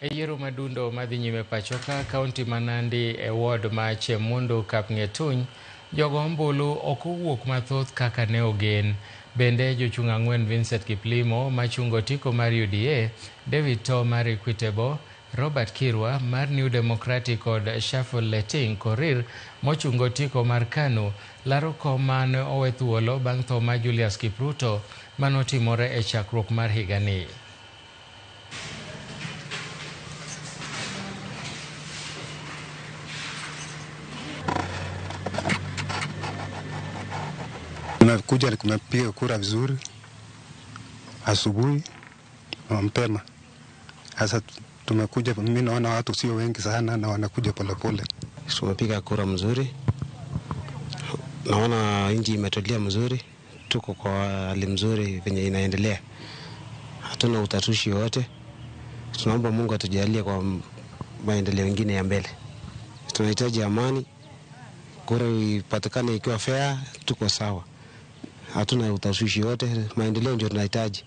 Yiero madundo madhi nyime pachoka kaunti Manandi e ward ma Chemundu Kapngetuny, jogo ombulu ok owuok mathoth kaka ne ogen. Bende jochung' ang'wen Vincent Kiplimo machungo tiko mar UDA, David To mar Equitable, Robert Kirwa mar New Democratic kod Shuffle Leting Korir mochungo tiko mar KANU laro kom mane owe thuolo bang' tho mar Julius Kipruto manotimore e chakruok mar higani. Tumekuja kumepiga kura vizuri asubuhi na mapema. Sasa tumekuja, mimi naona watu sio wengi sana na wanakuja polepole. Tumepiga kura mzuri. Naona nchi imetulia mzuri. Tuko kwa hali mzuri venye inaendelea. Hatuna utatushi wote. Tunaomba Mungu atujalie kwa maendeleo mengine ya mbele. Tunahitaji amani. Kura ipatikane ikiwa fair, tuko sawa. Hatuna utasushi wote, maendeleo ndio tunahitaji.